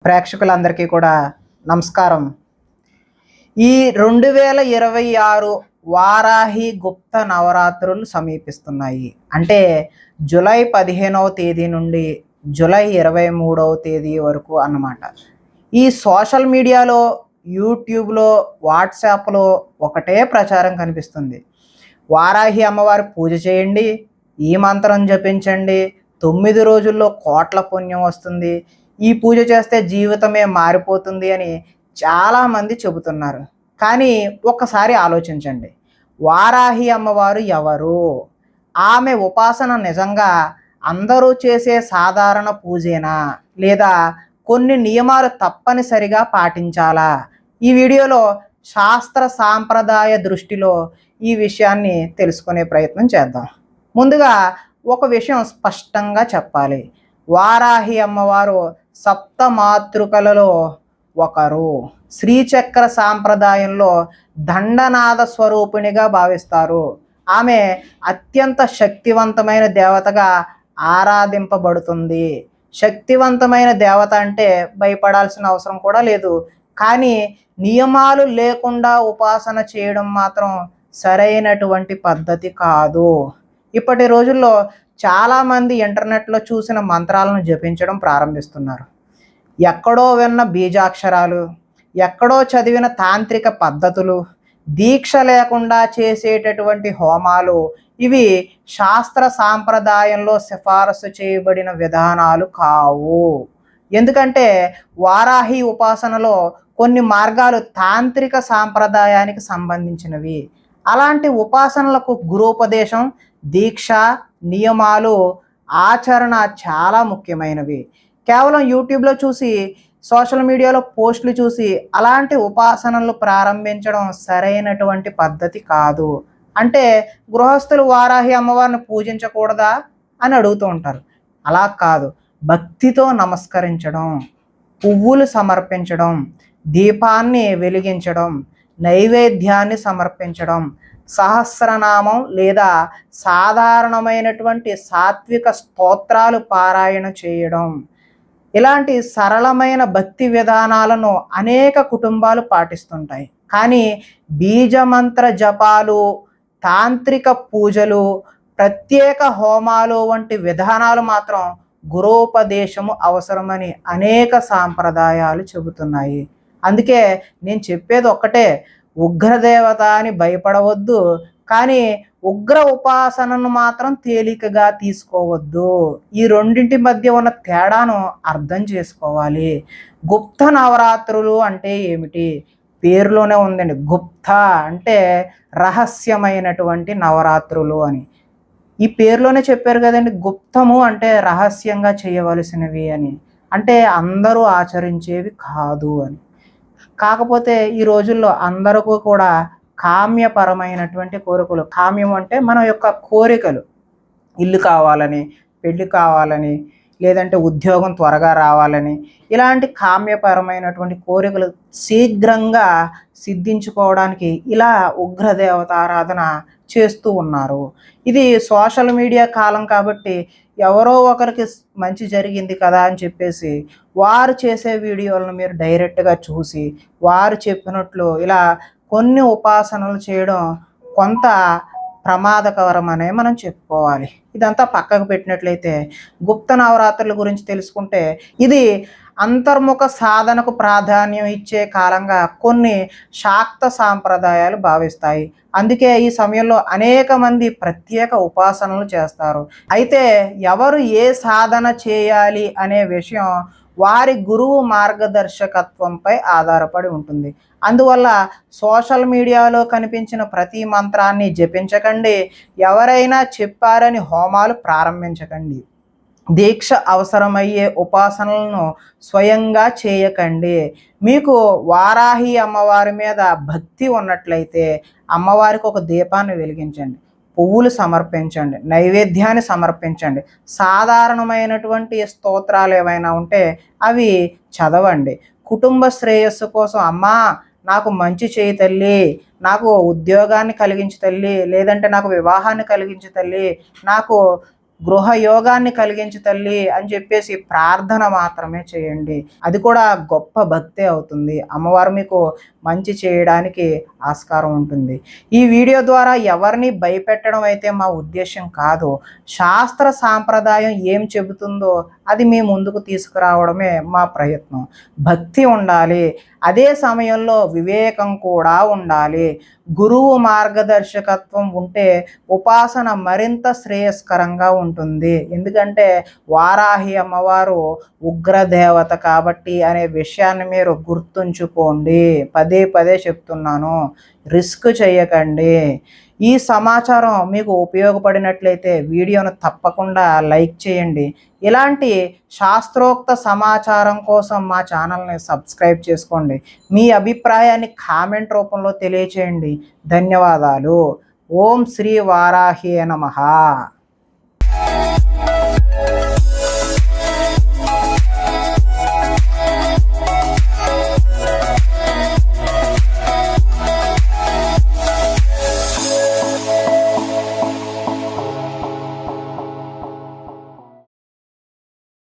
ప్రేక్షకులందరికీ కూడా నమస్కారం. ఈ 2026 వారాహి గుప్త నవరాత్రులు సమీపిస్తున్నాయి. అంటే జూలై 15వ తేదీ నుండి జూలై 23వ తేదీ వరకు అన్నమాట. ఈ సోషల్ మీడియాలో, యూట్యూబ్లో, వాట్సాప్లో ఒకటే ప్రచారం కనిపిస్తుంది. వారాహి అమ్మవారి పూజ చేయండి, ఈ మంత్రం జపించండి, 9 రోజుల్లో కోట్ల పుణ్యం వస్తుంది, ఈ పూజ చేస్తే జీవితమే మారిపోతుంది అని చాలామంది చెబుతున్నారు. కానీ ఒక్కసారి ఆలోచించండి, వారాహి అమ్మవారు ఎవరు? ఆమె ఉపాసన నిజంగా అందరూ చేసే సాధారణ పూజేనా, లేదా కొన్ని నియమాలు తప్పనిసరిగా పాటించాలా? ఈ వీడియోలో శాస్త్ర సాంప్రదాయ దృష్టిలో ఈ విషయాన్ని తెలుసుకునే ప్రయత్నం చేద్దాం. ముందుగా ఒక విషయం స్పష్టంగా చెప్పాలి. వారాహి అమ్మవారు సప్తమాతృకలలో ఒకరు. శ్రీచక్ర సాంప్రదాయంలో దండనాద స్వరూపిణిగా భావిస్తారు. ఆమె అత్యంత శక్తివంతమైన దేవతగా ఆరాధింపబడుతుంది. శక్తివంతమైన దేవత అంటే భయపడాల్సిన అవసరం కూడా లేదు. కానీ నియమాలు లేకుండా ఉపాసన చేయడం మాత్రం సరైనటువంటి పద్ధతి కాదు. ఇప్పటి రోజుల్లో చాలామంది ఇంటర్నెట్లో చూసిన మంత్రాలను జపించడం ప్రారంభిస్తున్నారు. ఎక్కడో విన్న బీజాక్షరాలు, ఎక్కడో చదివిన తాంత్రిక పద్ధతులు, దీక్ష లేకుండా చేసేటటువంటి హోమాలు, ఇవి శాస్త్ర సాంప్రదాయంలో సిఫారసు చేయబడిన విధానాలు కావు. ఎందుకంటే వారాహి ఉపాసనలో కొన్ని మార్గాలు తాంత్రిక సాంప్రదాయానికి సంబంధించినవి. అలాంటి ఉపాసనలకు గురూపదేశం, దీక్ష, నియమాలు, ఆచరణ చాలా ముఖ్యమైనవి. కేవలం యూట్యూబ్లో చూసి, సోషల్ మీడియాలో పోస్టులు చూసి అలాంటి ఉపాసనలు ప్రారంభించడం సరైనటువంటి పద్ధతి కాదు. అంటే గృహస్థులు వారాహి అమ్మవారిని పూజించకూడదా అని అడుగుతూ ఉంటారు. అలా కాదు. భక్తితో నమస్కరించడం, పువ్వులు సమర్పించడం, దీపాన్ని వెలిగించడం, నైవేద్యాన్ని సమర్పించడం, సహస్రనామం లేదా సాధారణమైనటువంటి సాత్విక స్తోత్రాలు పారాయణ చేయడం, ఇలాంటి సరళమైన భక్తి విధానాలను అనేక కుటుంబాలు పాటిస్తుంటాయి. కానీ బీజమంత్ర జపాలు, తాంత్రిక పూజలు, ప్రత్యేక హోమాలు వంటి విధానాలు మాత్రం గురోపదేశము అవసరమని అనేక సాంప్రదాయాలు చెబుతున్నాయి. అందుకే నేను చెప్పేది ఒక్కటే, ఉగ్రదేవత అని భయపడవద్దు, కానీ ఉగ్ర ఉపాసనను మాత్రం తేలికగా తీసుకోవద్దు. ఈ రెండింటి మధ్య ఉన్న తేడాను అర్థం చేసుకోవాలి. గుప్త నవరాత్రులు అంటే ఏమిటి? పేరులోనే ఉందండి, గుప్త అంటే రహస్యమైనటువంటి నవరాత్రులు అని. ఈ పేరులోనే చెప్పారు కదండి, గుప్తము అంటే రహస్యంగా చేయవలసినవి అని. అంటే అందరూ ఆచరించేవి కాదు అని. కాకపోతే ఈ రోజుల్లో అందరికీ కూడా కామ్యపరమైనటువంటి కోరికలు, కామ్యం అంటే మన యొక్క కోరికలు, ఇల్లు కావాలని, పెళ్ళి కావాలని, లేదంటే ఉద్యోగం త్వరగా రావాలని, ఇలాంటి కామ్యపరమైనటువంటి కోరికలు శీఘ్రంగా సిద్ధించుకోవడానికి ఇలా ఉగ్రదేవత ఆరాధన చేస్తూ ఉన్నారు. ఇది సోషల్ మీడియా కాలం కాబట్టి ఎవరో ఒకరికి మంచి జరిగింది కదా అని చెప్పేసి వారు చేసే వీడియోలను మీరు డైరెక్ట్గా చూసి వారు చెప్పినట్లు ఇలా కొన్ని ఉపాసనలు చేయడం కొంత ప్రమాదకరమనే మనం చెప్పుకోవాలి. ఇదంతా పక్కకు పెట్టినట్లయితే గుప్త నవరాత్రుల గురించి తెలుసుకుంటే, ఇది అంతర్ముఖ సాధనకు ప్రాధాన్యం ఇచ్చే కాలంగా కొన్ని శాక్త సాంప్రదాయాలు భావిస్తాయి. అందుకే ఈ సమయంలో అనేక మంది ప్రత్యేక ఉపాసనలు చేస్తారు. అయితే ఎవరు ఏ సాధన చేయాలి అనే విషయం వారి గురువు మార్గదర్శకత్వంపై ఆధారపడి ఉంటుంది. అందువల్ల సోషల్ మీడియాలో కనిపించిన ప్రతి మంత్రాన్ని జపించకండి, ఎవరైనా చెప్పారని హోమాలు ప్రారంభించకండి, దీక్ష అవసరమయ్యే ఉపాసనలను స్వయంగా చేయకండి. మీకు వారాహి అమ్మవారి మీద భక్తి ఉన్నట్లయితే అమ్మవారికి ఒక దీపాన్ని వెలిగించండి, పువ్వులు సమర్పించండి, నైవేద్యాన్ని సమర్పించండి, సాధారణమైనటువంటి స్తోత్రాలు ఏవైనా ఉంటే అవి చదవండి. కుటుంబ శ్రేయస్సు కోసం, అమ్మా నాకు మంచి చేయి తల్లి, నాకు ఉద్యోగాన్ని కలిగించు తల్లి, లేదంటే నాకు వివాహాన్ని కలిగించు తల్లి, నాకు గృహ యోగాన్ని కలిగించు తల్లి అని చెప్పేసి ప్రార్థన మాత్రమే చేయండి. అది కూడా గొప్ప భక్తే అవుతుంది. అమ్మవారు మీకు మంచి చేయడానికి ఆస్కారం ఉంటుంది. ఈ వీడియో ద్వారా ఎవరిని భయపెట్టడం అయితే మా ఉద్దేశం కాదు. శాస్త్ర సాంప్రదాయం ఏం చెబుతుందో అది మీ ముందుకు తీసుకురావడమే మా ప్రయత్నం. భక్తి ఉండాలి, అదే సమయంలో వివేకం కూడా ఉండాలి. గురువు మార్గదర్శకత్వం ఉంటే ఉపాసన మరింత శ్రేయస్కరంగా ఉంటుంది. ఎందుకంటే వారాహి అమ్మవారు ఉగ్రదేవత కాబట్టి అనే విషయాన్ని మీరు గుర్తుంచుకోండి. పదే పదే చెప్తున్నాను, రిస్క్ చేయకండి. ఈ సమాచారం మీకు ఉపయోగపడినట్లయితే వీడియోను తప్పకుండా లైక్ చేయండి. ఇలాంటి శాస్త్రోక్త సమాచారం కోసం మా ఛానల్ని సబ్స్క్రైబ్ చేసుకోండి. మీ అభిప్రాయాన్ని కామెంట్ రూపంలో తెలియచేయండి. ధన్యవాదాలు. ఓం శ్రీ వారాహి నమః.